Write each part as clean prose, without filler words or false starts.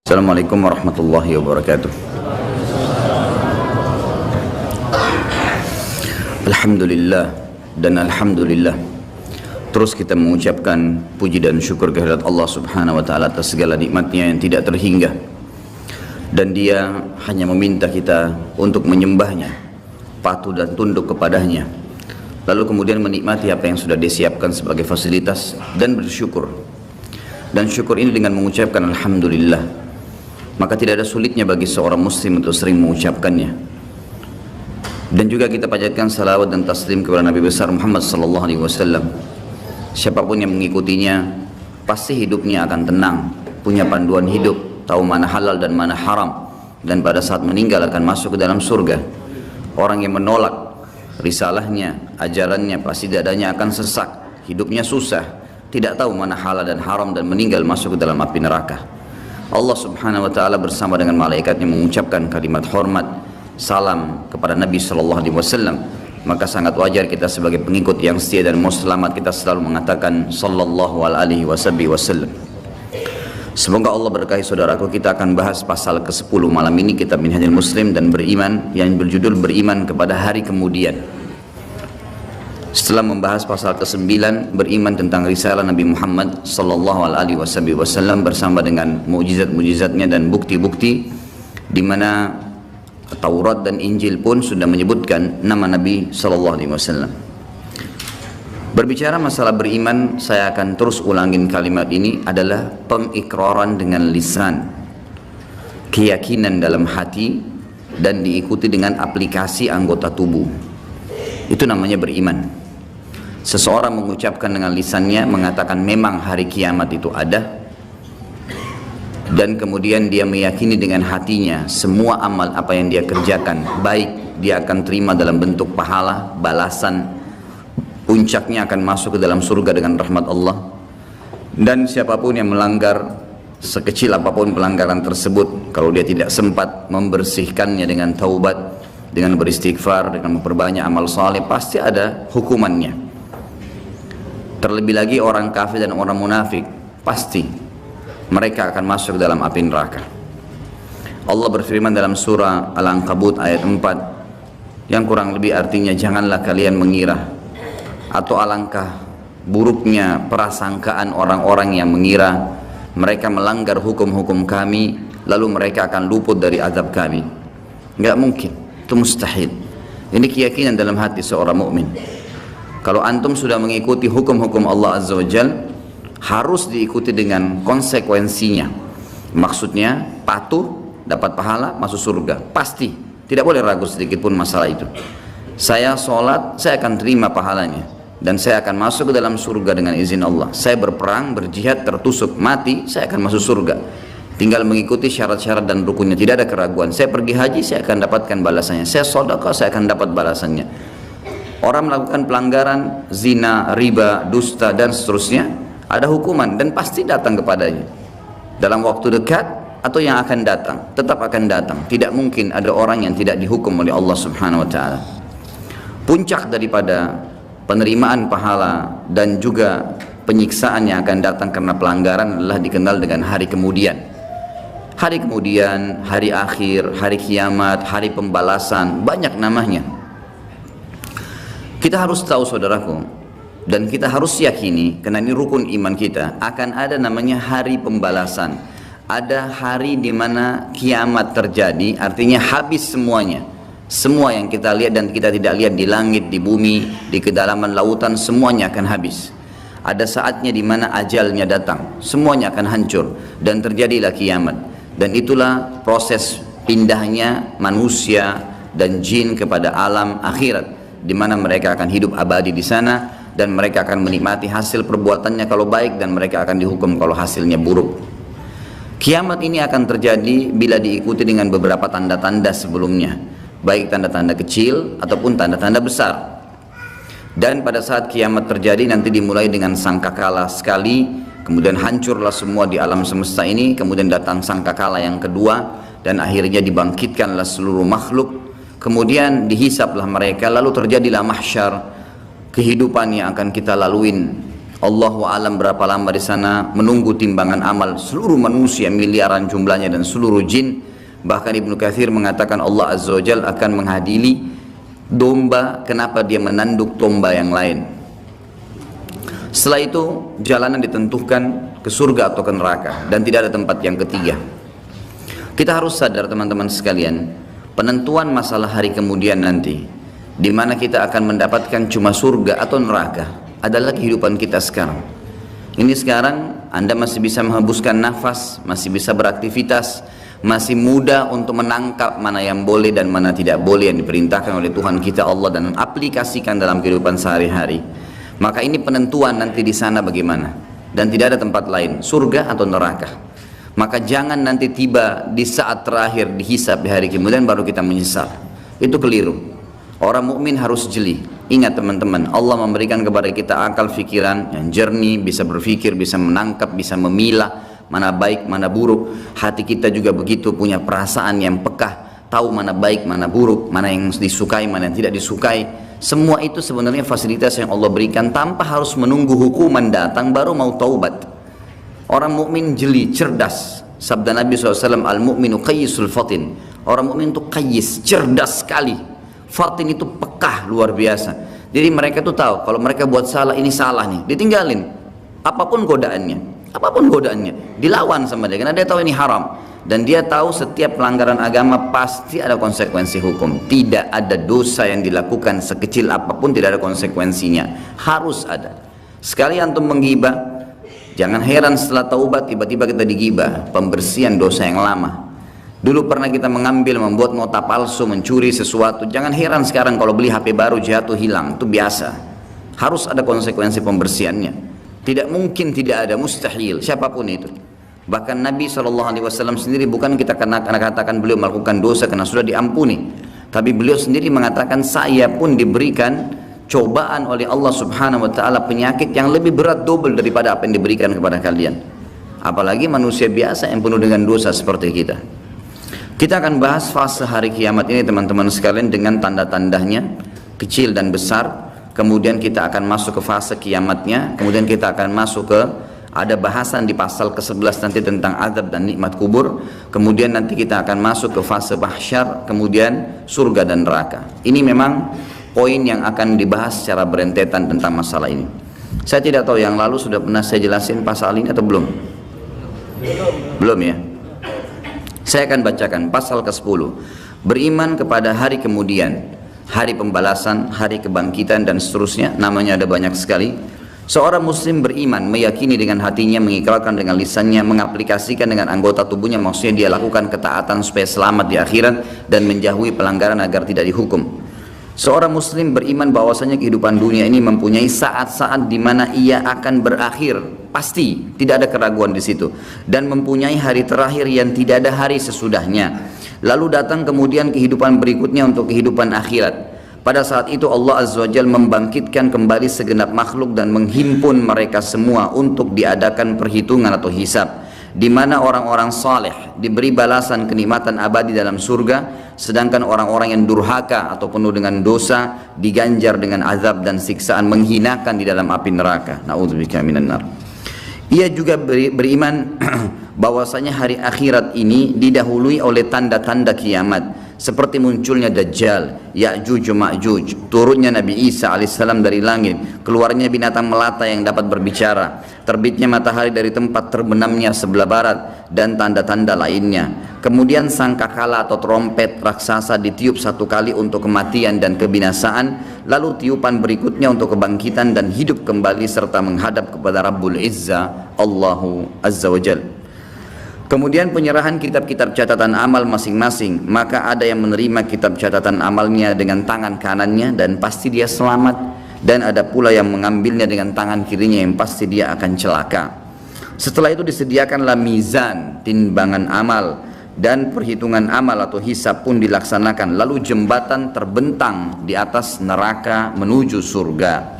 Assalamualaikum warahmatullahi wabarakatuh. Alhamdulillah dan alhamdulillah. Terus kita mengucapkan puji dan syukur kehadirat Allah Subhanahu wa taala atas segala nikmatnya yang tidak terhingga. Dan Dia hanya meminta kita untuk menyembahnya, patuh dan tunduk kepadanya. Lalu kemudian menikmati apa yang sudah disiapkan sebagai fasilitas dan bersyukur. Dan syukur ini dengan mengucapkan alhamdulillah. Maka tidak ada sulitnya bagi seorang muslim untuk sering mengucapkannya. Dan juga kita panjatkan salawat dan taslim kepada Nabi besar Muhammad sallallahu alaihi wasallam. Siapapun yang mengikutinya pasti hidupnya akan tenang, punya panduan hidup, tahu mana halal dan mana haram, dan pada saat meninggal akan masuk ke dalam surga. Orang yang menolak risalahnya, ajarannya, pasti dadanya akan sesak, hidupnya susah, tidak tahu mana halal dan haram, dan meninggal masuk ke dalam api neraka. Allah Subhanahu wa taala bersama dengan malaikatnya mengucapkan kalimat hormat, salam kepada Nabi sallallahu alaihi wasallam. Maka sangat wajar kita sebagai pengikut yang setia dan mau selamat kita selalu mengatakan sallallahu alaihi wasallam. Semoga Allah berkahi saudaraku. Kita akan bahas pasal ke-10 malam ini kitab Minhajul Muslim dan beriman, yang berjudul beriman kepada hari kemudian. Setelah membahas pasal ke-9 beriman tentang risalah Nabi Muhammad sallallahu alaihi wasallam bersama dengan mukjizat-mukjizatnya dan bukti-bukti di mana Taurat dan Injil pun sudah menyebutkan nama Nabi sallallahu alaihi wasallam. Berbicara masalah beriman, saya akan terus ulangin kalimat ini adalah pengikraran dengan lisan, keyakinan dalam hati, dan diikuti dengan aplikasi anggota tubuh. Itu namanya beriman. Seseorang mengucapkan dengan lisannya, mengatakan memang hari kiamat itu ada, dan kemudian dia meyakini dengan hatinya semua amal apa yang dia kerjakan baik, dia akan terima dalam bentuk pahala, balasan, puncaknya akan masuk ke dalam surga dengan rahmat Allah. Dan siapapun yang melanggar, sekecil apapun pelanggaran tersebut, kalau dia tidak sempat membersihkannya dengan taubat, dengan beristighfar, dengan memperbanyak amal saleh, pasti ada hukumannya. Terlebih lagi orang kafir dan orang munafik, pasti mereka akan masuk dalam api neraka. Allah berfirman dalam surah Al-Ankabut ayat 4 yang kurang lebih artinya, janganlah kalian mengira, atau alangkah buruknya prasangkaan orang-orang yang mengira mereka melanggar hukum-hukum kami lalu mereka akan luput dari azab kami. Enggak mungkin, itu mustahil. Ini keyakinan dalam hati seorang mukmin. Kalau antum sudah mengikuti hukum-hukum Allah Azza wa Jal, harus diikuti dengan konsekuensinya. Maksudnya patuh, dapat pahala, masuk surga, pasti. Tidak boleh ragu sedikit pun masalah itu. Saya sholat, saya akan terima pahalanya, dan saya akan masuk ke dalam surga dengan izin Allah. Saya berperang, berjihad, tertusuk, mati, saya akan masuk surga. Tinggal mengikuti syarat-syarat dan rukunnya, tidak ada keraguan. Saya pergi haji, saya akan dapatkan balasannya. Saya sedekah, saya akan dapat balasannya. Orang melakukan pelanggaran, zina, riba, dusta, dan seterusnya, ada hukuman dan pasti datang kepadanya. Dalam waktu dekat atau yang akan datang, tetap akan datang. Tidak mungkin ada orang yang tidak dihukum oleh Allah Subhanahu wa taala. Puncak daripada penerimaan pahala dan juga penyiksaan yang akan datang karena pelanggaran adalah dikenal dengan hari kemudian. Hari kemudian, hari akhir, hari kiamat, hari pembalasan, banyak namanya. Kita harus tahu saudaraku, dan kita harus yakini, karena ini rukun iman kita, akan ada namanya hari pembalasan. Ada hari di mana kiamat terjadi, artinya habis semuanya. Semua yang kita lihat dan kita tidak lihat di langit, di bumi, di kedalaman lautan, semuanya akan habis. Ada saatnya di mana ajalnya datang, semuanya akan hancur dan terjadilah kiamat. Dan itulah proses pindahnya manusia dan jin kepada alam akhirat, di mana mereka akan hidup abadi di sana dan mereka akan menikmati hasil perbuatannya kalau baik, dan mereka akan dihukum kalau hasilnya buruk. Kiamat ini akan terjadi bila diikuti dengan beberapa tanda-tanda sebelumnya, baik tanda-tanda kecil ataupun tanda-tanda besar. Dan pada saat kiamat terjadi nanti dimulai dengan sangkakala sekali, kemudian hancurlah semua di alam semesta ini, kemudian datang sangkakala yang kedua, dan akhirnya dibangkitkanlah seluruh makhluk. Kemudian dihisaplah mereka, lalu terjadilah mahsyar, kehidupan yang akan kita laluin Allahu alam berapa lama di sana menunggu timbangan amal seluruh manusia miliaran jumlahnya dan seluruh jin. Bahkan Ibnu Katsir mengatakan Allah Azza wa Jalla akan mengadili domba kenapa dia menanduk domba yang lain. Setelah itu jalanan ditentukan ke surga atau ke neraka dan tidak ada tempat yang ketiga. Kita harus sadar teman-teman sekalian, penentuan masalah hari kemudian nanti, di mana kita akan mendapatkan cuma surga atau neraka, adalah kehidupan kita sekarang. Ini sekarang Anda masih bisa menghembuskan nafas, masih bisa beraktivitas, masih muda untuk menangkap mana yang boleh dan mana tidak boleh yang diperintahkan oleh Tuhan kita Allah dan aplikasikan dalam kehidupan sehari-hari. Maka ini penentuan nanti di sana bagaimana, dan tidak ada tempat lain, surga atau neraka. Maka jangan nanti tiba di saat terakhir dihisab di hari kemudian baru kita menyesal. Itu keliru. Orang mukmin harus jeli. Ingat teman-teman, Allah memberikan kepada kita akal fikiran yang jernih, bisa berpikir, bisa menangkap, bisa memilah mana baik, mana buruk. Hati kita juga begitu, punya perasaan yang pekah, tahu mana baik, mana buruk, mana yang disukai, mana yang tidak disukai. Semua itu sebenarnya fasilitas yang Allah berikan tanpa harus menunggu hukuman datang baru mau taubat. Orang mukmin jeli, cerdas. Sabda Nabi SAW, al-mu'minu qayyisul fatin. Orang mukmin itu qayyis, cerdas sekali. Fatin itu pekah luar biasa. Jadi mereka itu tahu kalau mereka buat salah, ini salah nih, ditinggalin. Apapun godaannya, dilawan sama dia karena dia tahu ini haram. Dan dia tahu setiap pelanggaran agama pasti ada konsekuensi hukum. Tidak ada dosa yang dilakukan sekecil apapun tidak ada konsekuensinya. Harus ada. Sekali antum menggibah, jangan heran setelah taubat tiba-tiba kita digibah. Pembersihan dosa yang lama. Dulu pernah kita membuat nota palsu, mencuri sesuatu. Jangan heran sekarang kalau beli HP baru jatuh hilang, itu biasa. Harus ada konsekuensi pembersihannya. Tidak mungkin tidak ada, mustahil, siapapun itu. Bahkan Nabi SAW sendiri bukan kita katakan beliau melakukan dosa karena sudah diampuni. Tapi beliau sendiri mengatakan saya pun diberikan cobaan oleh Allah Subhanahu Wa Taala penyakit yang lebih berat double daripada apa yang diberikan kepada kalian. Apalagi manusia biasa yang penuh dengan dosa seperti kita. Kita akan bahas fase hari kiamat ini teman-teman sekalian dengan tanda-tandanya kecil dan besar. Kemudian kita akan masuk ke fase kiamatnya. Kemudian kita akan masuk ke ada bahasan di pasal ke-11 nanti tentang azab dan nikmat kubur. Kemudian nanti kita akan masuk ke fase mahsyar, kemudian surga dan neraka. Ini memang poin yang akan dibahas secara berentetan tentang masalah ini. Saya tidak tahu yang lalu sudah pernah saya jelasin pasal ini atau belum? Belum ya? Saya akan bacakan pasal ke-10. Beriman kepada hari kemudian, hari pembalasan, hari kebangkitan dan seterusnya. Namanya ada banyak sekali. Seorang muslim beriman, meyakini dengan hatinya, mengikrarkan dengan lisannya, mengaplikasikan dengan anggota tubuhnya, maksudnya dia lakukan ketaatan supaya selamat di akhirat dan menjauhi pelanggaran agar tidak dihukum. Seorang muslim beriman bahwasanya kehidupan dunia ini mempunyai saat-saat di mana ia akan berakhir, pasti, tidak ada keraguan di situ, dan mempunyai hari terakhir yang tidak ada hari sesudahnya. Lalu datang kemudian kehidupan berikutnya untuk kehidupan akhirat. Pada saat itu Allah Azza wa Jalla membangkitkan kembali segenap makhluk dan menghimpun mereka semua untuk diadakan perhitungan atau hisab, di mana orang-orang saleh diberi balasan kenikmatan abadi dalam surga, sedangkan orang-orang yang durhaka atau penuh dengan dosa diganjar dengan azab dan siksaan menghinakan di dalam api neraka. Na'udzubika minan nar. Ia juga beriman bahwasanya hari akhirat ini didahului oleh tanda-tanda kiamat, seperti munculnya Dajjal, Ya'juj Ma'juj, turunnya Nabi Isa alaihissalam dari langit, keluarnya binatang melata yang dapat berbicara, terbitnya matahari dari tempat terbenamnya sebelah barat, dan tanda-tanda lainnya. Kemudian sangkakala atau trompet raksasa ditiup satu kali untuk kematian dan kebinasaan, lalu tiupan berikutnya untuk kebangkitan dan hidup kembali serta menghadap kepada Rabbul Izza, Allahu Azza wa Jalla. Kemudian penyerahan kitab-kitab catatan amal masing-masing, maka ada yang menerima kitab catatan amalnya dengan tangan kanannya dan pasti dia selamat, dan ada pula yang mengambilnya dengan tangan kirinya yang pasti dia akan celaka. Setelah itu disediakanlah mizan, timbangan amal, dan perhitungan amal atau hisab pun dilaksanakan, lalu jembatan terbentang di atas neraka menuju surga.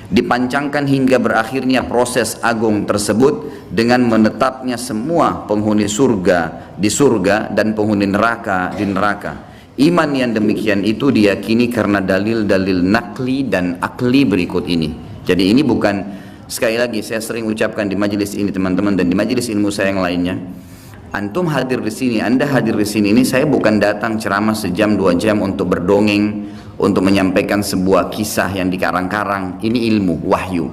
Dipancangkan hingga berakhirnya proses agung tersebut dengan menetapnya semua penghuni surga di surga dan penghuni neraka di neraka. Iman yang demikian itu diyakini karena dalil-dalil nakli dan akli berikut ini. Jadi ini bukan sekali lagi saya sering ucapkan di majelis ini teman-teman dan di majelis ilmu saya yang lainnya, antum hadir di sini, anda hadir di sini ini saya bukan datang ceramah sejam 2 jam untuk berdongeng, untuk menyampaikan sebuah kisah yang dikarang-karang. Ini ilmu, wahyu,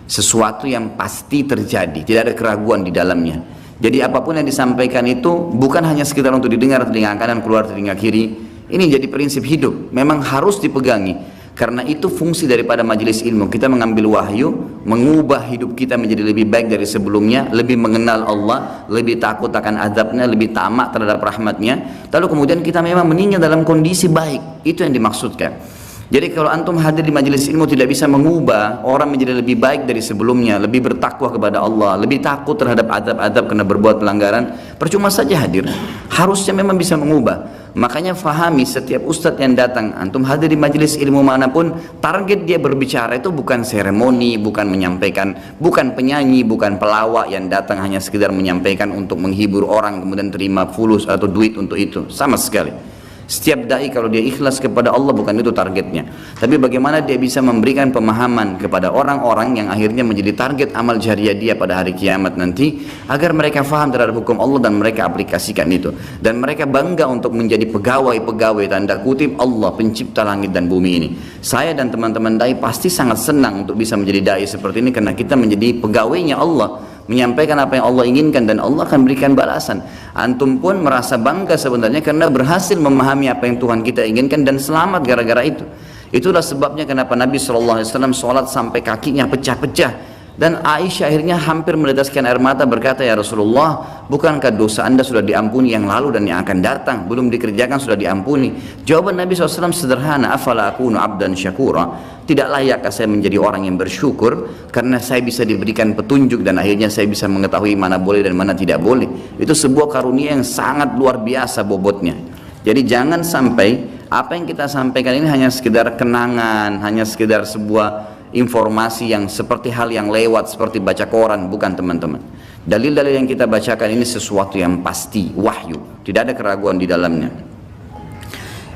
sesuatu yang pasti terjadi, tidak ada keraguan di dalamnya. Jadi apapun yang disampaikan itu bukan hanya sekedar untuk didengar telinga kanan keluar telinga kiri. Ini jadi prinsip hidup, memang harus dipegangi. Karena itu fungsi daripada majelis ilmu, kita mengambil wahyu, mengubah hidup kita menjadi lebih baik dari sebelumnya, lebih mengenal Allah, lebih takut akan azabnya, lebih tamak terhadap rahmatnya. Lalu kemudian kita memang meninggal dalam kondisi baik, itu yang dimaksudkan. Jadi kalau antum hadir di majelis ilmu tidak bisa mengubah orang menjadi lebih baik dari sebelumnya, lebih bertakwa kepada Allah, lebih takut terhadap azab-azab karena berbuat pelanggaran, percuma saja hadir. Harusnya memang bisa mengubah. Makanya fahami setiap ustadz yang datang, antum hadir di majelis ilmu manapun, target dia berbicara itu bukan seremoni, bukan menyampaikan, bukan penyanyi, bukan pelawak yang datang hanya sekedar menyampaikan untuk menghibur orang kemudian terima fulus atau duit untuk itu, sama sekali. Setiap dai kalau dia ikhlas kepada Allah bukan itu targetnya, tapi bagaimana dia bisa memberikan pemahaman kepada orang-orang yang akhirnya menjadi target amal jariah dia pada hari kiamat nanti, agar mereka faham terhadap hukum Allah dan mereka aplikasikan itu, dan mereka bangga untuk menjadi pegawai-pegawai tanda kutip Allah pencipta langit dan bumi ini. Saya dan teman-teman dai pasti sangat senang untuk bisa menjadi dai seperti ini, karena kita menjadi pegawainya Allah, menyampaikan apa yang Allah inginkan dan Allah akan berikan balasan. Antum pun merasa bangga sebenarnya karena berhasil memahami apa yang Tuhan kita inginkan dan selamat gara-gara itu. Itulah sebabnya kenapa Nabi SAW sholat sampai kakinya pecah-pecah, dan Aisyah akhirnya hampir meneteskan air mata berkata, ya Rasulullah, bukankah dosa anda sudah diampuni yang lalu dan yang akan datang, belum dikerjakan sudah diampuni? Jawaban Nabi SAW sederhana, afala akunu abdan syakura, tidak layakkah saya menjadi orang yang bersyukur karena saya bisa diberikan petunjuk dan akhirnya saya bisa mengetahui mana boleh dan mana tidak boleh. Itu sebuah karunia yang sangat luar biasa bobotnya. Jadi jangan sampai apa yang kita sampaikan ini hanya sekedar kenangan, hanya sekedar sebuah informasi yang seperti hal yang lewat seperti baca koran. Bukan teman-teman, dalil-dalil yang kita bacakan ini sesuatu yang pasti, wahyu, tidak ada keraguan di dalamnya.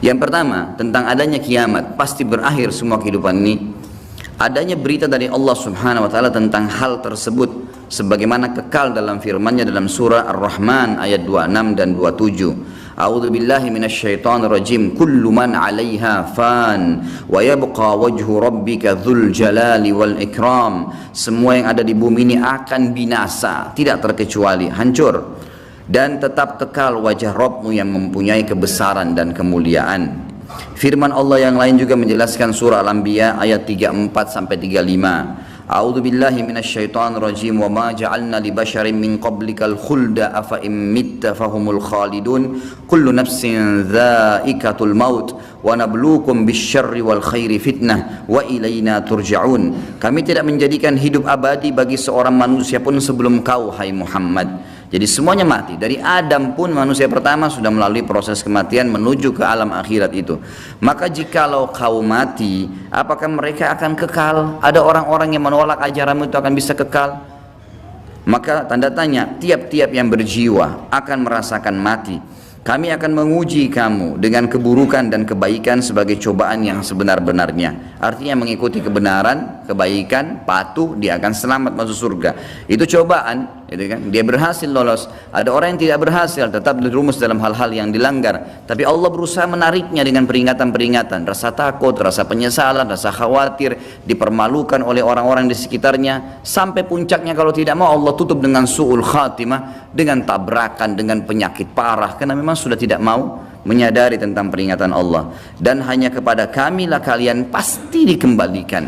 Yang pertama, tentang adanya kiamat, pasti berakhir semua kehidupan ini. Adanya berita dari Allah Subhanahu wa taala tentang hal tersebut sebagaimana kekal dalam firman-Nya dalam surah Ar-Rahman ayat 26 dan 27. A'udzu billahi minasyaitonir rajim. Kullu man 'alaiha fan wa yabqa wajhu rabbika dzul jalali wal ikram. Semua yang ada di bumi ini akan binasa, tidak terkecuali hancur, dan tetap kekal wajah Rabbmu yang mempunyai kebesaran dan kemuliaan. Firman Allah yang lain juga menjelaskan surah Al-Anbiya ayat 34 sampai 35. A'udzu billahi minasyaitonir rajim. Wa ma ja'alna li basharin min qablikal khulda afa in mitta fahumul khalidun. Kullu nafsin dha'iqatul maut wa nabluukum bisyarri wal khairi fitnah wa ilaina turja'un. Kami tidak menjadikan hidup abadi bagi seorang manusia pun sebelum kau, hai Muhammad. Jadi semuanya mati. Dari Adam pun manusia pertama sudah melalui proses kematian menuju ke alam akhirat itu. Maka jikalau kau mati, apakah mereka akan kekal? Ada orang-orang yang menolak ajaranmu itu akan bisa kekal? Maka tanda tanya, tiap-tiap yang berjiwa akan merasakan mati. Kami akan menguji kamu dengan keburukan dan kebaikan sebagai cobaan yang sebenar-benarnya. Artinya mengikuti kebenaran, kebaikan, patuh, dia akan selamat masuk surga. Itu cobaan, gitu kan? Dia berhasil lolos. Ada orang yang tidak berhasil, tetap dirumus dalam hal-hal yang dilanggar. Tapi Allah berusaha menariknya dengan peringatan-peringatan, rasa takut, rasa penyesalan, rasa khawatir, dipermalukan oleh orang-orang di sekitarnya, sampai puncaknya kalau tidak mau Allah tutup dengan su'ul khatimah, dengan tabrakan, dengan penyakit parah, karena memang sudah tidak mau menyadari tentang peringatan Allah. Dan hanya kepada kamilah kalian pasti dikembalikan.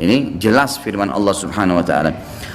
Ini jelas firman Allah Subhanahu wa taala.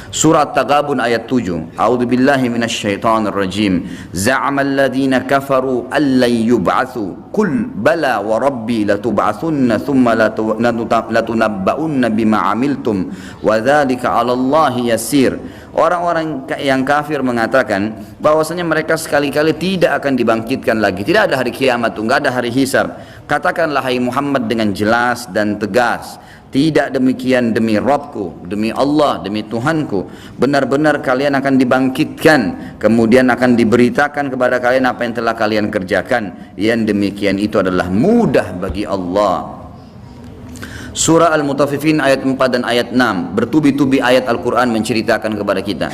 Surat Taghabun ayat 7. A'udzu billahi minasyaitonir rajim. Za'ama alladziina kafaru allan yub'atsu. Qul bala wa rabbi latub'atsunna thumma latunabba'unna bima 'amiltum wa dzalika 'ala Allahi yasir. Orang-orang yang kafir mengatakan bahwasanya mereka sekali-kali tidak akan dibangkitkan lagi. Tidak ada hari kiamat, enggak ada hari hisab. Katakanlah hai Muhammad dengan jelas dan tegas, tidak demikian demi Rabbku, demi Allah, demi Tuhanku. Benar-benar kalian akan dibangkitkan, kemudian akan diberitakan kepada kalian apa yang telah kalian kerjakan. Yang demikian itu adalah mudah bagi Allah. Surah Al-Mutaffifin ayat 4 dan ayat 6, bertubi-tubi ayat Al-Quran menceritakan kepada kita.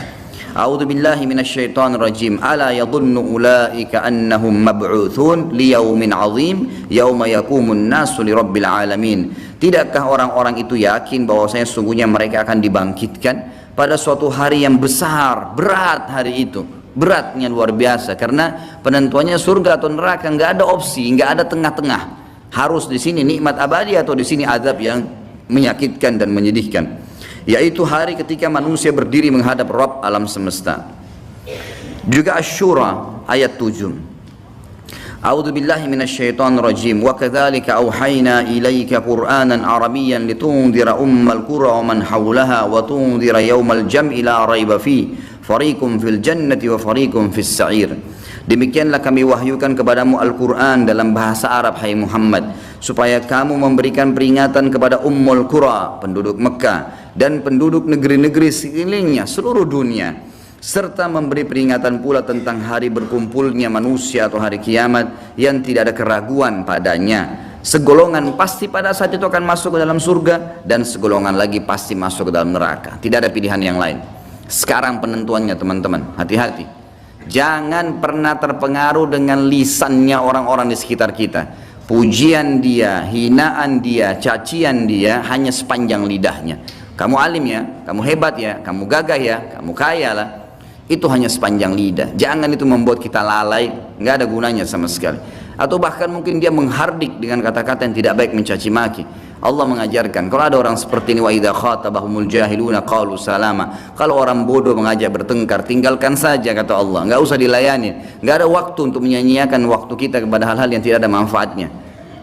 A'udzu billahi minasyaitonir rajim. Ala yadhunnu ulaika annahum mab'utsun liyaumin 'azim yauma yaqumun nasu lirabbil alamin. Tidakkah orang-orang itu yakin bahwasanya sungguhnya mereka akan dibangkitkan pada suatu hari yang besar, berat hari itu. Beratnya luar biasa karena penentuannya surga atau neraka, nggak ada opsi, nggak ada tengah-tengah. Harus di sini nikmat abadi atau di sini azab yang menyakitkan dan menyedihkan. Yaitu hari ketika manusia berdiri menghadap Rabb alam semesta. Juga Asy-Syura ayat 7. A'udzu billahi minasyaitonir rajim. Wa kadzalika auhayna ilaika Qur'anan Arabiyyan litundhira ummal qura wa man haulaha wa tundhira yaumal jam'i la raiba fi fariqum fil jannati wa fariqum fis sa'ir. Demikianlah kami wahyukan kepadamu Al-Quran dalam bahasa Arab, hai Muhammad, supaya kamu memberikan peringatan kepada Ummul Qura, penduduk Mekah, dan penduduk negeri-negeri sekelilingnya, seluruh dunia, serta memberi peringatan pula tentang hari berkumpulnya manusia atau hari kiamat yang tidak ada keraguan padanya. Segolongan pasti pada saat itu akan masuk ke dalam surga, dan segolongan lagi pasti masuk ke dalam neraka. Tidak ada pilihan yang lain. Sekarang penentuannya teman-teman, hati-hati. Jangan pernah terpengaruh dengan lisannya orang-orang di sekitar kita. Pujian dia, hinaan dia, cacian dia hanya sepanjang lidahnya. Kamu alim ya, kamu hebat ya, kamu gagah ya, kamu kaya lah. Itu hanya sepanjang lidah. Jangan itu membuat kita lalai, nggak ada gunanya sama sekali. Atau bahkan mungkin dia menghardik dengan kata-kata yang tidak baik, mencaci maki. Allah mengajarkan, kalau ada orang seperti ini, wa idza khatabahumul jahiluna qalu salama. Kalau orang bodoh mengajak bertengkar, tinggalkan saja, kata Allah, nggak usah dilayani. Nggak ada waktu untuk menyanyiakan waktu kita kepada hal-hal yang tidak ada manfaatnya.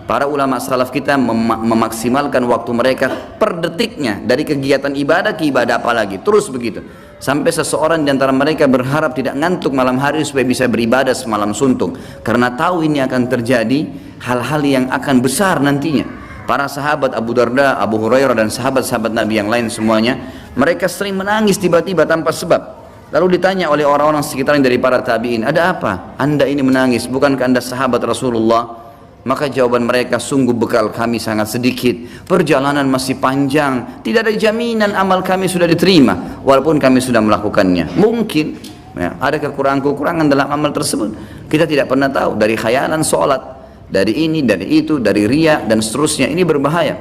Para ulama salaf kita memaksimalkan waktu mereka per detiknya, dari kegiatan ibadah ke ibadah apa lagi, terus begitu. Sampai seseorang di antara mereka berharap tidak ngantuk malam hari supaya bisa beribadah semalam suntuk, karena tahu ini akan terjadi hal-hal yang akan besar nantinya. Para sahabat Abu Darda, Abu Hurairah, dan sahabat-sahabat Nabi yang lain semuanya, mereka sering menangis tiba-tiba tanpa sebab. Lalu ditanya oleh orang-orang sekitarnya dari para tabi'in, ada apa? Anda ini menangis, bukankah Anda sahabat Rasulullah? Maka jawaban mereka, sungguh bekal kami sangat sedikit, perjalanan masih panjang, tidak ada jaminan amal kami sudah diterima walaupun kami sudah melakukannya. Mungkin ya, ada kekurangan-kekurangan dalam amal tersebut, kita tidak pernah tahu. Dari khayalan sholat, dari ini, dari itu, dari riya dan seterusnya, ini berbahaya.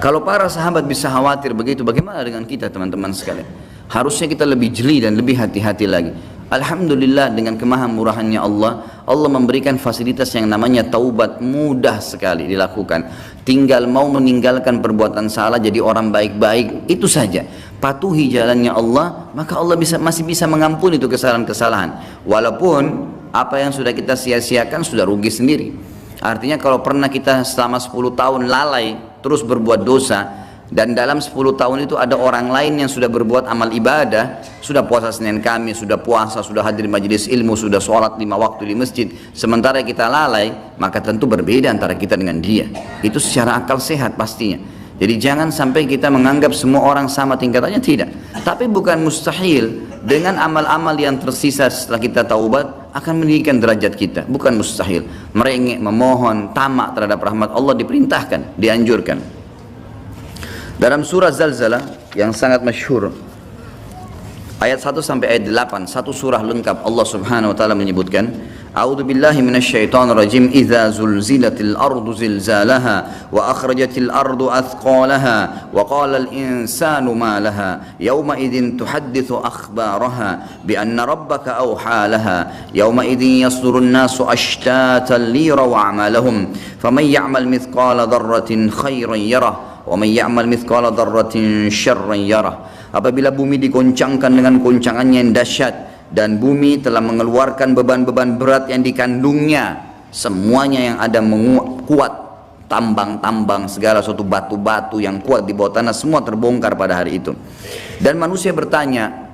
Kalau para sahabat bisa khawatir begitu, bagaimana dengan kita teman-teman sekalian? Harusnya kita lebih jeli dan lebih hati-hati lagi. Alhamdulillah, dengan kemahamurahannya Allah, Allah memberikan fasilitas yang namanya taubat, mudah sekali dilakukan. Tinggal mau meninggalkan perbuatan salah, jadi orang baik-baik, itu saja. Patuhi jalannya Allah, maka Allah masih bisa mengampuni itu kesalahan-kesalahan. Walaupun apa yang sudah kita sia-siakan sudah rugi sendiri. Artinya kalau pernah kita selama 10 tahun lalai terus berbuat dosa, dan dalam 10 tahun itu ada orang lain yang sudah berbuat amal ibadah, sudah puasa Senin Kamis, sudah puasa, sudah hadir majelis ilmu, sudah sholat 5 waktu di masjid, sementara kita lalai, maka tentu berbeda antara kita dengan dia. Itu secara akal sehat pastinya. Jadi jangan sampai kita menganggap semua orang sama tingkatannya, tidak. Tapi bukan mustahil dengan amal-amal yang tersisa setelah kita taubat akan meninggikan derajat kita, bukan mustahil. Merengek, memohon, tamak terhadap rahmat Allah diperintahkan, dianjurkan. Dalam surah Zalzalah yang sangat masyhur, ayat 1 sampai ayat 8, satu surah lengkap, Allah Subhanahu wa taala menyebutkan, A'udzu billahi minasyaitonir rajim. Idza zulzilatil ardu zilzalaha wa akhrajatil ardu athqalaha wa qala al insanu ma laha yawma idzin tuhadditsu akhbaraha bi anna rabbaka awha laha yawma idzin yasdurun nasu ashtatan liyaraw a'malahum faman ya'mal mithqala dharratin khairan yarah wa man ya'mal mithqala dharratin syarran yarah. Apabila bumi digoncangkan dengan goncangannya yang dahsyat dan bumi telah mengeluarkan beban-beban berat yang dikandungnya, semuanya yang ada kuat, tambang-tambang, segala suatu batu-batu yang kuat di bawah tanah, semua terbongkar pada hari itu. Dan manusia bertanya,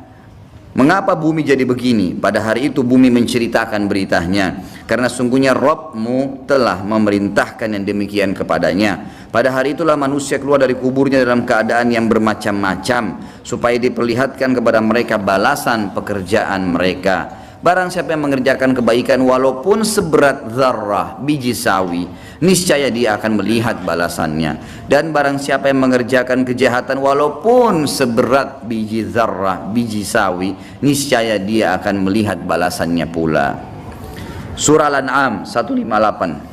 mengapa bumi jadi begini? Pada hari itu bumi menceritakan beritanya, karena sungguhnya Rabbmu telah memerintahkan yang demikian kepadanya. Pada hari itulah manusia keluar dari kuburnya dalam keadaan yang bermacam-macam, supaya diperlihatkan kepada mereka balasan pekerjaan mereka. Barang siapa yang mengerjakan kebaikan walaupun seberat zarrah, biji sawi, niscaya dia akan melihat balasannya. Dan barang siapa yang mengerjakan kejahatan walaupun seberat biji zarrah, biji sawi, niscaya dia akan melihat balasannya pula. Surah Al-An'am 158.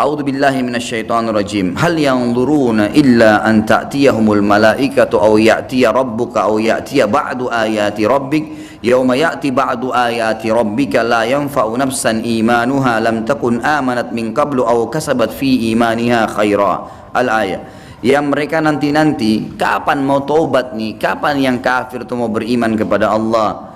A'udzu billahi minasyaitonir rajim. Hal yanzuruna illa an ta'tiyahumul malaikatu aw ya'tiya rabbuka aw ya'tiya ba'du ayati rabbik yauma ya'ti ba'du ayati rabbika la yanfa'u nafsan imanuha lam takun amanat min qablu aw kasabat fi imaniha khaira. Al-ayat. Yang mereka nanti-nanti kapan mau taubat nih, kapan yang kafir itu mau beriman kepada Allah.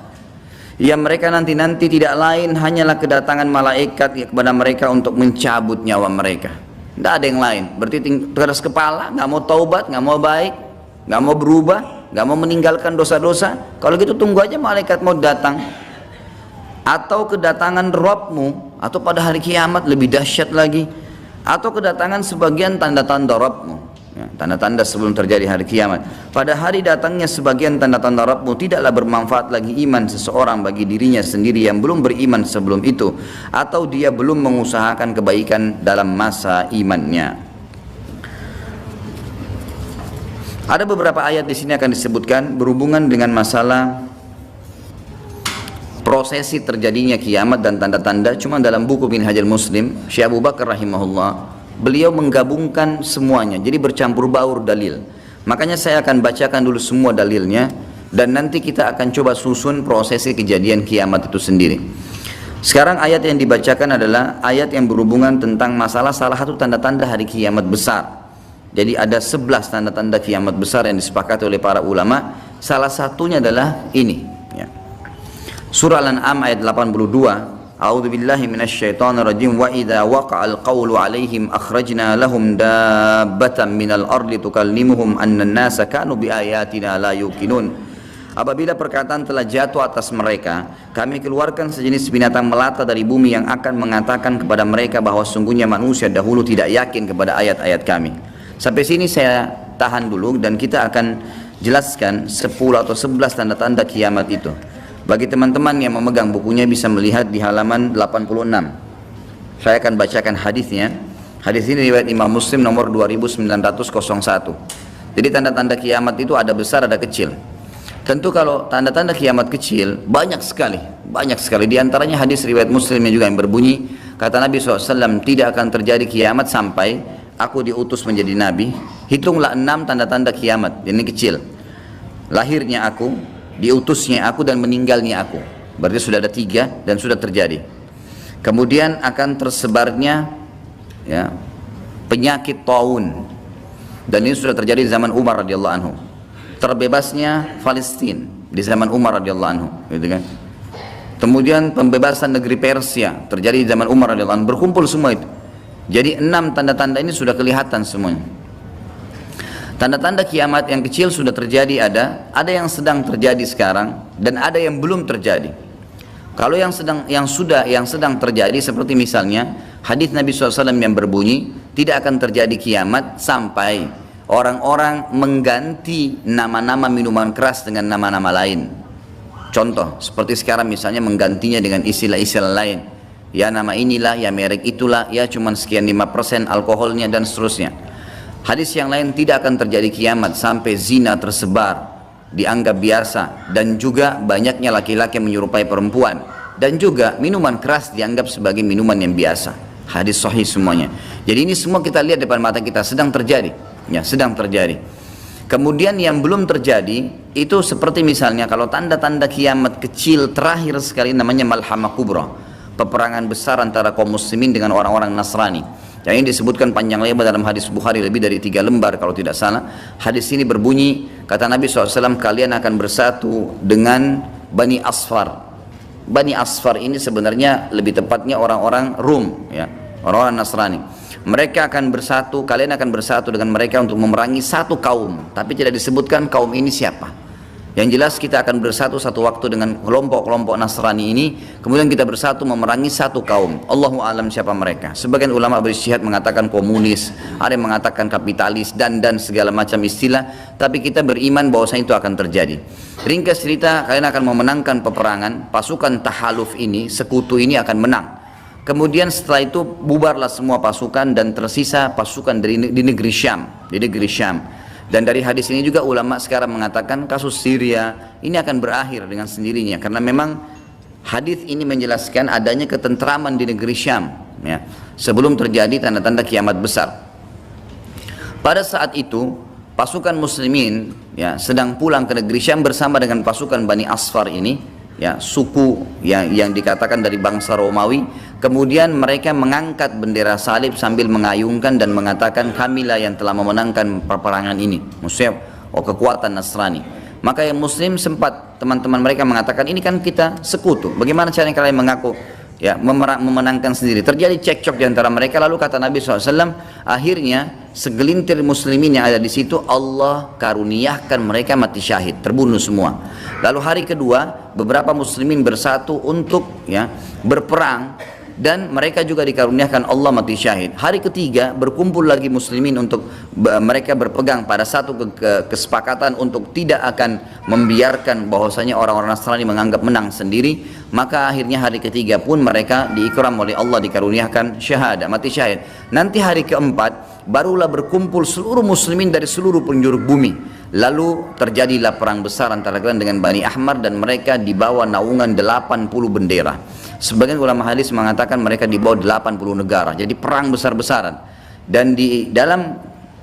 Yang mereka nanti-nanti tidak lain hanyalah kedatangan malaikat kepada mereka untuk mencabut nyawa mereka. Tidak ada yang lain. Berarti keras kepala, nggak mau taubat, nggak mau baik, nggak mau berubah, nggak mau meninggalkan dosa-dosa. Kalau gitu tunggu aja malaikat mau datang. Atau kedatangan Rabbmu, atau pada hari kiamat lebih dahsyat lagi. Atau kedatangan sebagian tanda-tanda Rabbmu. Ya, tanda-tanda sebelum terjadi hari kiamat. Pada hari datangnya sebagian tanda-tanda Rabbmu, tidaklah bermanfaat lagi iman seseorang bagi dirinya sendiri yang belum beriman sebelum itu, atau dia belum mengusahakan kebaikan dalam masa imannya. Ada beberapa ayat di sini akan disebutkan berhubungan dengan masalah prosesi terjadinya kiamat dan tanda-tanda. Cuma dalam buku Minhajul Muslim, Syekh Abu Bakar rahimahullah, beliau menggabungkan semuanya, jadi bercampur baur dalil. Makanya saya akan bacakan dulu semua dalilnya, dan nanti kita akan coba susun prosesi kejadian kiamat itu sendiri. Sekarang ayat yang dibacakan adalah ayat yang berhubungan tentang masalah salah satu tanda-tanda hari kiamat besar. Jadi ada 11 tanda-tanda kiamat besar yang disepakati oleh para ulama. Salah satunya adalah ini ya. Surah Al-An'am ayat 82. A'udzu billahi minasyaitonir rajim. Wa idza waqa'al qawlu 'alaihim akhrajna lahum dabbatan minal ardi tukallimuhum anna an-nasa kanu biayatina la yuqinun. Apabila perkataan telah jatuh atas mereka, kami keluarkan sejenis binatang melata dari bumi yang akan mengatakan kepada mereka bahwa sungguhnya manusia dahulu tidak yakin kepada ayat-ayat kami. Sampai sini saya tahan dulu, dan kita akan jelaskan 10 atau 11 tanda-tanda kiamat itu. Bagi teman-teman yang memegang bukunya bisa melihat di halaman 86. Saya akan bacakan hadisnya. Hadis ini riwayat Imam Muslim nomor 2901. Jadi tanda-tanda kiamat itu ada besar ada kecil. Tentu kalau tanda-tanda kiamat kecil banyak sekali. Di antaranya hadis riwayat Muslim juga yang berbunyi, kata Nabi SAW, tidak akan terjadi kiamat sampai aku diutus menjadi Nabi. Hitunglah 6 tanda-tanda kiamat. Ini kecil. Lahirnya aku, diutusnya aku, dan meninggalnya aku. Berarti sudah ada 3 dan sudah terjadi. Kemudian akan tersebarnya ya, penyakit taun, dan ini sudah terjadi di zaman Umar radhiyallahu anhu. Terbebasnya Palestina di zaman Umar radhiyallahu anhu, gitu kan. Kemudian pembebasan negeri Persia terjadi di zaman Umar radhiyallahu anhu. Berkumpul semua itu. Jadi 6 tanda-tanda ini sudah kelihatan semuanya. Tanda-tanda kiamat yang kecil sudah terjadi, ada yang sedang terjadi sekarang, dan ada yang belum terjadi. Kalau yang sedang terjadi, seperti misalnya hadis Nabi SAW yang berbunyi, tidak akan terjadi kiamat sampai orang-orang mengganti nama-nama minuman keras dengan nama-nama lain. Contoh, seperti sekarang misalnya menggantinya dengan istilah-istilah lain. Ya nama inilah, ya merek itulah, ya cuman sekian 5% alkoholnya dan seterusnya. Hadis yang lain, tidak akan terjadi kiamat sampai zina tersebar, dianggap biasa, dan juga banyaknya laki-laki yang menyerupai perempuan, dan juga minuman keras dianggap sebagai minuman yang biasa. Hadis sahih semuanya. Jadi ini semua kita lihat depan mata kita, sedang terjadi. Ya, sedang terjadi. Kemudian yang belum terjadi itu seperti misalnya kalau tanda-tanda kiamat kecil terakhir sekali namanya Malhamah Kubra, peperangan besar antara kaum muslimin dengan orang-orang Nasrani. Yang ini disebutkan panjang lebar dalam hadis Bukhari, lebih dari 3 lembar kalau tidak salah. Hadis ini berbunyi, kata Nabi SAW, kalian akan bersatu dengan Bani Asfar. Bani Asfar ini sebenarnya lebih tepatnya orang-orang Rum, ya, orang-orang Nasrani. Mereka akan bersatu, kalian akan bersatu dengan mereka untuk memerangi satu kaum, tapi tidak disebutkan kaum ini siapa. Yang jelas kita akan bersatu satu waktu dengan kelompok-kelompok Nasrani ini, kemudian kita bersatu memerangi satu kaum. Allahu alam siapa mereka. Sebagian ulama beristihad mengatakan komunis, ada yang mengatakan kapitalis dan segala macam istilah, tapi kita beriman bahwasanya itu akan terjadi. Ringkas cerita, kalian akan memenangkan peperangan, pasukan tahaluf ini, sekutu ini akan menang. Kemudian setelah itu bubarlah semua pasukan dan tersisa pasukan di negeri Syam, Dan dari hadis ini juga ulama sekarang mengatakan kasus Syria ini akan berakhir dengan sendirinya, karena memang hadis ini menjelaskan adanya ketentraman di negeri Syam, ya, sebelum terjadi tanda-tanda kiamat besar. Pada saat itu pasukan muslimin, ya, sedang pulang ke negeri Syam bersama dengan pasukan Bani Asfar ini, ya, suku yang dikatakan dari bangsa Romawi. Kemudian mereka mengangkat bendera salib sambil mengayungkan dan mengatakan, kamilah yang telah memenangkan peperangan ini, maksudnya kekuatan Nasrani. Maka yang muslim sempat, teman-teman mereka mengatakan, ini kan kita sekutu, bagaimana caranya kalian mengaku, ya, memenangkan sendiri. Terjadi cekcok di antara mereka. Lalu kata Nabi SAW, akhirnya segelintir muslimin yang ada di situ Allah karuniakan mereka mati syahid, terbunuh semua. Lalu hari kedua beberapa muslimin bersatu untuk, ya, berperang, dan mereka juga dikaruniakan Allah mati syahid. Hari ketiga berkumpul lagi muslimin untuk mereka berpegang pada satu kesepakatan untuk tidak akan membiarkan bahwasanya orang-orang Nasrani menganggap menang sendiri. Maka akhirnya hari ketiga pun mereka diikram oleh Allah, dikaruniakan syahadah, mati syahid. Nanti hari keempat barulah berkumpul seluruh muslimin dari seluruh penjuru bumi. Lalu terjadilah perang besar antara kalian dengan Bani Ahmar, dan mereka dibawa naungan 80 bendera. Sebagian ulama hadis mengatakan mereka dibawa 80 negara. Jadi perang besar-besaran. Dan di dalam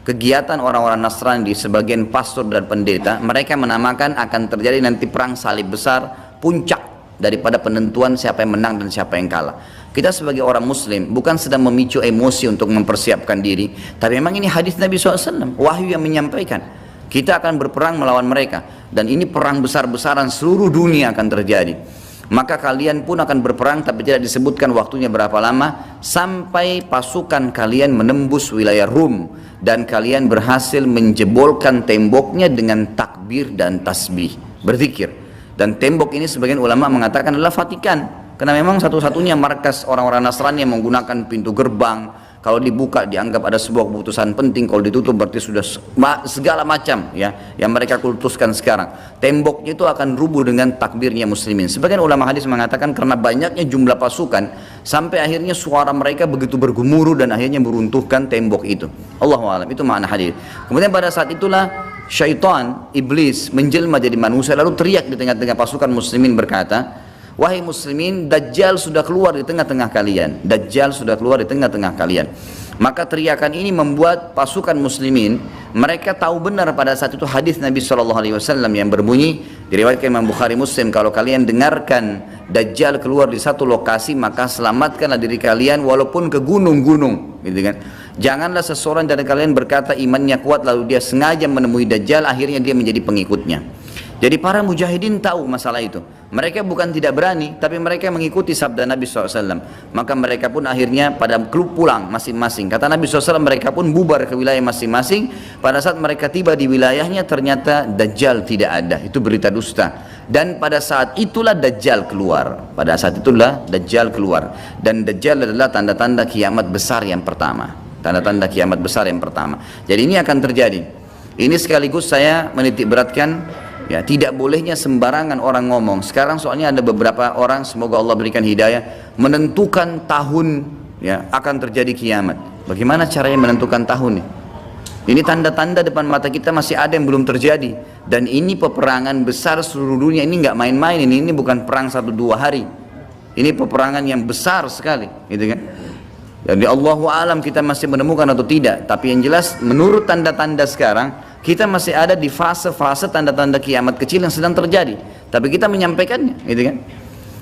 kegiatan orang-orang Nasrani di sebagian pastor dan pendeta, mereka menamakan akan terjadi nanti perang salib besar, puncak daripada penentuan siapa yang menang dan siapa yang kalah. Kita sebagai orang muslim bukan sedang memicu emosi untuk mempersiapkan diri, tapi memang ini hadis Nabi SAW, wahyu yang menyampaikan kita akan berperang melawan mereka, dan ini perang besar-besaran seluruh dunia akan terjadi. Maka kalian pun akan berperang, tapi tidak disebutkan waktunya berapa lama, sampai pasukan kalian menembus wilayah Rum dan kalian berhasil menjebolkan temboknya dengan takbir dan tasbih, berzikir. Dan tembok ini sebagian ulama mengatakan adalah Vatikan, karena memang satu-satunya markas orang-orang Nasrani yang menggunakan pintu gerbang. Kalau dibuka dianggap ada sebuah keputusan penting, kalau ditutup berarti sudah segala macam, ya, yang mereka kultuskan sekarang. Temboknya itu akan rubuh dengan takbirnya muslimin. Sebagian ulama hadis mengatakan karena banyaknya jumlah pasukan sampai akhirnya suara mereka begitu bergemuruh dan akhirnya meruntuhkan tembok itu. Allahu a'lam, itu makna hadis. Kemudian pada saat itulah syaitan, iblis menjelma jadi manusia, lalu teriak di tengah-tengah pasukan muslimin berkata, wahai muslimin, Dajjal sudah keluar di tengah-tengah kalian. Dajjal sudah keluar di tengah-tengah kalian. Maka teriakan ini membuat pasukan muslimin, mereka tahu benar pada saat itu hadis Nabi SAW yang berbunyi, diriwayatkan Imam Bukhari Muslim, kalau kalian dengarkan Dajjal keluar di satu lokasi, maka selamatkanlah diri kalian walaupun ke gunung-gunung, gitu kan. Janganlah seseorang dari kalian berkata imannya kuat lalu dia sengaja menemui Dajjal, akhirnya dia menjadi pengikutnya. Jadi para mujahidin tahu masalah itu. Mereka bukan tidak berani, tapi mereka mengikuti sabda Nabi SAW. Maka mereka pun akhirnya pada klub pulang masing-masing. Kata Nabi SAW, mereka pun bubar ke wilayah masing-masing. Pada saat mereka tiba di wilayahnya, ternyata Dajjal tidak ada. Itu berita dusta. Dan pada saat itulah Dajjal keluar. Pada saat itulah Dajjal keluar. Dan Dajjal adalah tanda-tanda kiamat besar yang pertama. Tanda-tanda kiamat besar yang pertama. Jadi ini akan terjadi. Ini sekaligus saya menitik beratkan, ya, tidak bolehnya sembarangan orang ngomong. Sekarang soalnya ada beberapa orang, semoga Allah berikan hidayah, menentukan tahun, ya, akan terjadi kiamat. Bagaimana caranya menentukan tahun nih? Ini tanda-tanda depan mata kita masih ada yang belum terjadi. Dan ini peperangan besar seluruh dunia, ini nggak main-main, ini bukan perang 1-2 hari. Ini peperangan yang besar sekali, gitu kan? Jadi Allahu alam kita masih menemukan atau tidak, tapi yang jelas menurut tanda-tanda sekarang kita masih ada di fase-fase tanda-tanda kiamat kecil yang sedang terjadi, tapi kita menyampaikannya, gitu kan.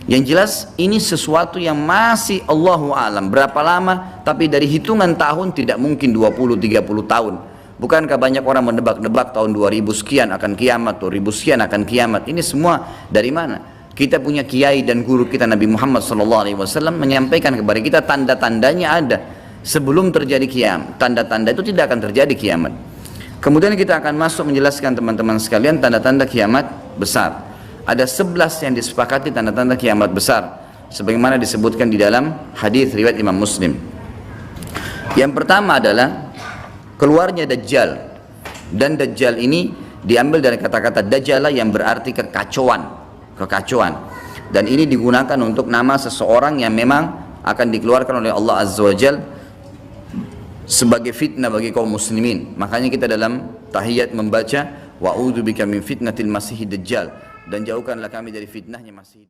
Yang jelas ini sesuatu yang masih Allahu alam berapa lama, tapi dari hitungan tahun tidak mungkin 20-30 tahun. Bukankah banyak orang menebak-nebak tahun 2000 sekian akan kiamat, 2000 sekian akan kiamat. Ini semua dari mana? Kita punya kiai dan guru kita Nabi Muhammad SAW menyampaikan kepada kita tanda-tandanya ada sebelum terjadi kiamat. Tanda-tanda itu tidak akan terjadi kiamat. Kemudian kita akan masuk menjelaskan teman-teman sekalian tanda-tanda kiamat besar. Ada 11 yang disepakati tanda-tanda kiamat besar, sebagaimana disebutkan di dalam hadis riwayat Imam Muslim. Yang pertama adalah keluarnya Dajjal. Dan Dajjal ini diambil dari kata-kata Dajjala yang berarti kekacauan. Dan ini digunakan untuk nama seseorang yang memang akan dikeluarkan oleh Allah Azza wa Jal sebagai fitnah bagi kaum muslimin. Makanya kita dalam tahiyat membaca wa'udzubika min fitnatil masihid dajjal, dan jauhkanlah kami dari fitnahnya Masih